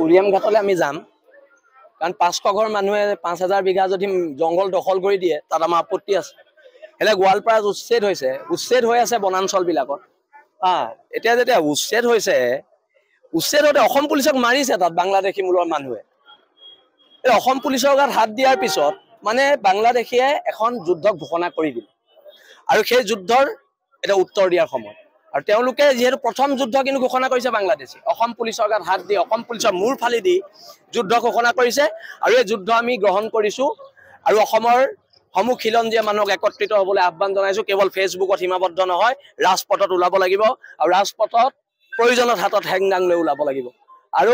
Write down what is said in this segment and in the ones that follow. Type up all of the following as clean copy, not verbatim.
উৰিয়াম ঘাটলৈ আমি যাম কাৰণ 500 ঘৰ মানুহে 5000 বিঘা যদি জংগল দখল কৰি দিয়ে তাত আমাৰ আপত্তি আছে। এনে গোৱালপাৰাত উচ্ছেদ হৈ আছে বনাঞ্চল বিলাকত। এতিয়া যেতিয়া উচ্ছেদ হৈছে, উচ্ছেদতে অসম পুলিচক মাৰিছে তাত বাংলাদেশী মূলৰ মানুহে। এই অসম পুলিচৰ গাত হাত দিয়াৰ পিছত মানে বাংলাদেশীয়ে এখন যুদ্ধ ঘোষণা কৰি দিল আৰু সেই যুদ্ধৰ এটা উত্তৰ দিয়াৰ সময়। আৰু তেওঁলোকে যিহেতু প্ৰথম যুদ্ধ কিন্তু ঘোষণা কৰিছে বাংলাদেশী, অসম পুলিচৰ গাত হাত দি অসম পুলিচৰ মূৰ ফালি দি যুদ্ধ ঘোষণা কৰিছে আৰু এই যুদ্ধ আমি গ্ৰহণ কৰিছো আৰু অসমৰ সমূহ খিলঞ্জীয়া মানুহক একত্ৰিত হ'বলৈ আহ্বান জনাইছো। কেৱল ফেচবুকত সীমাবদ্ধ নহয়, ৰাজপথত ওলাব লাগিব আৰু ৰাজপথত প্ৰয়োজনত হাতত হেংদাং লৈ ওলাব লাগিব। আৰু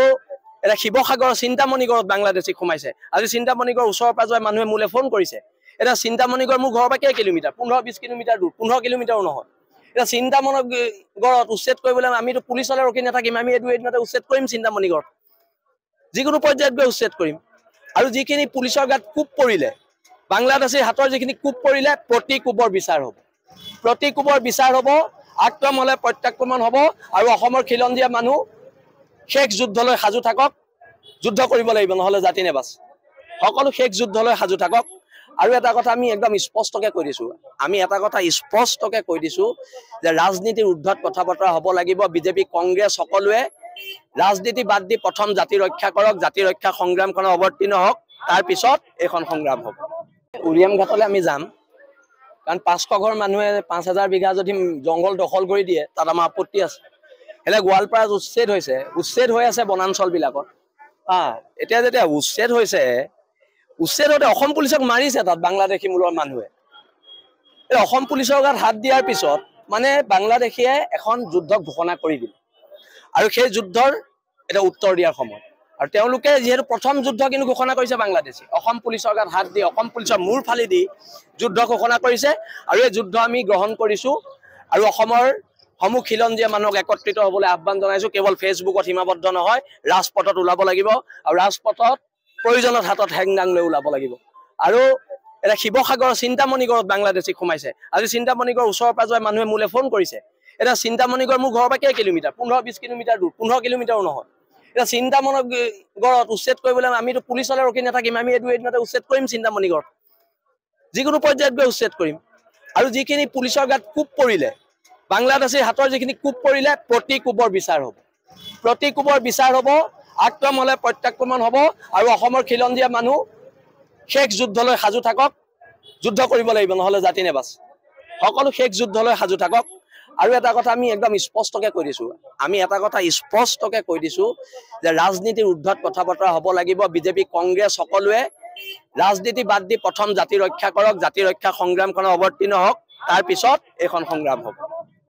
এটা শিৱসাগৰৰ চিন্তামণিগড়ত বাংলাদেশী সোমাইছে। আজি চিন্তামণিগড় ওচৰৰ পাজৰে মানুহে মোলৈ ফোন কৰিছে। এটা চিন্তামণিগড় মোৰ ঘৰৰ পৰা কেই কিলোমিটাৰ, 15-20 কিলোমিটাৰ দূৰ, 15 কিলোমিটাৰো নহয়। এটা চিন্তামণিগড়ত উচ্ছেদ কৰিবলৈ আমিতো পুলিচলৈ ৰখি নাথাকিম, আমি এদিনতে উচ্ছেদ কৰিম চিন্তামণিগড়, যিকোনো পৰ্যায়ত গৈ উচ্ছেদ কৰিম। আৰু যিখিনি পুলিচৰ গাত কোব পৰিলে, বাংলাদেশীৰ হাতৰ যিখিনি কোব পৰিলে, প্ৰতি কোবৰ বিচাৰ হ'ব, প্ৰতি কোবৰ বিচাৰ হ'ব। আক্ৰমণ হ'লে প্ৰত্যাক্ৰমণ হ'ব আৰু অসমৰ খিলঞ্জীয়া মানুহ শেষ যুদ্ধলৈ সাজু থাকক। যুদ্ধ কৰিব লাগিব, নহ'লে জাতি নেবাচ। সকলো শেষ যুদ্ধলৈ সাজু থাকক। আৰু এটা কথা আমি একদম স্পষ্টকৈ কৈ দিছোঁ, যে ৰাজনীতিৰ ঊৰ্ধ্বত কথা বতৰা হ'ব লাগিব। বিজেপি, কংগ্ৰেছ সকলোৱে ৰাজনীতি বাদ দি প্ৰথম জাতি ৰক্ষা কৰক, জাতি ৰক্ষা সংগ্ৰামখনত অৱতীৰ্ণ হওক, তাৰপিছত এইখন সংগ্ৰাম হ'ব। উৰিয়াম ঘাটলৈ আমি যাম কাৰণ 500 ঘৰ মানুহে 5000 বিঘা যদি জংগল দখল কৰি দিয়ে তাত আমাৰ আপত্তি আছে। এনে গোৱালপাৰাত উচ্ছেদ হৈ আছে বনাঞ্চল বিলাকত। এতিয়া যেতিয়া উচ্ছেদ হৈছে, উচ্ছেদতে অসম পুলিচক মাৰিছে তাত বাংলাদেশী মূলৰ মানুহে। এই অসম পুলিচৰ গাত হাত দিয়াৰ পিছত মানে বাংলাদেশীয়ে এখন যুদ্ধ ঘোষণা কৰি দিল আৰু সেই যুদ্ধৰ এটা উত্তৰ দিয়াৰ সময়। আৰু তেওঁলোকে যিহেতু প্ৰথম যুদ্ধ কিন্তু ঘোষণা কৰিছে বাংলাদেশী, অসম পুলিচৰ গাত হাত দি অসম পুলিচৰ মূৰ ফালি দি যুদ্ধ ঘোষণা কৰিছে আৰু এই যুদ্ধ আমি গ্ৰহণ কৰিছো আৰু অসমৰ সমূহ খিলঞ্জীয়া মানুহক একত্ৰিত হ'বলৈ আহ্বান জনাইছো। কেৱল ফেচবুকত সীমাবদ্ধ নহয়, ৰাজপথত ওলাব লাগিব আৰু ৰাজপথত প্ৰয়োজনত হাতত হেংদাং লৈ ওলাব লাগিব। আৰু এটা শিৱসাগৰৰ চিন্তামণিগড়ত বাংলাদেশী সোমাইছে। আজি চিন্তামণিগড় ওচৰৰ পাজৰে মানুহে মোলৈ ফোন কৰিছে। এটা চিন্তামণিগড় মোৰ ঘৰৰ পৰা কেই কিলোমিটাৰ, 15-20 কিলোমিটাৰ দূৰ, 15 কিলোমিটাৰো নহয়। এটা চিন্তামণিগড়ত উচ্ছেদ কৰিবলৈ আমিতো পুলিচলৈ ৰখি নাথাকিম, আমি এদিনতে উচ্ছেদ কৰিম চিন্তামণিগড়, যিকোনো পৰ্যায়ত গৈ উচ্ছেদ কৰিম। আৰু যিখিনি পুলিচৰ গাত কোব পৰিলে, বাংলাদেশীৰ হাতৰ যিখিনি কোব পৰিলে, প্ৰতি কোবৰ বিচাৰ হ'ব, প্ৰতি কোবৰ বিচাৰ হ'ব। আক্ৰমণ হ'লে প্ৰত্যাক্ৰমণ হ'ব আৰু অসমৰ খিলঞ্জীয়া মানুহ শেষ যুদ্ধলৈ সাজু থাকক। যুদ্ধ কৰিব লাগিব, নহ'লে জাতি নেবাচ। সকলো শেষ যুদ্ধলৈ সাজু থাকক। আৰু এটা কথা আমি একদম স্পষ্টকৈ কৈ দিছোঁ, যে ৰাজনীতিৰ ঊৰ্ধ্বত কথা বতৰা হ'ব লাগিব। বিজেপি, কংগ্ৰেছ সকলোৱে ৰাজনীতি বাদ দি প্ৰথম জাতি ৰক্ষা কৰক, জাতি ৰক্ষা সংগ্ৰামখনত অৱতীৰ্ণ হওক, তাৰপিছত এইখন সংগ্ৰাম হ'ব।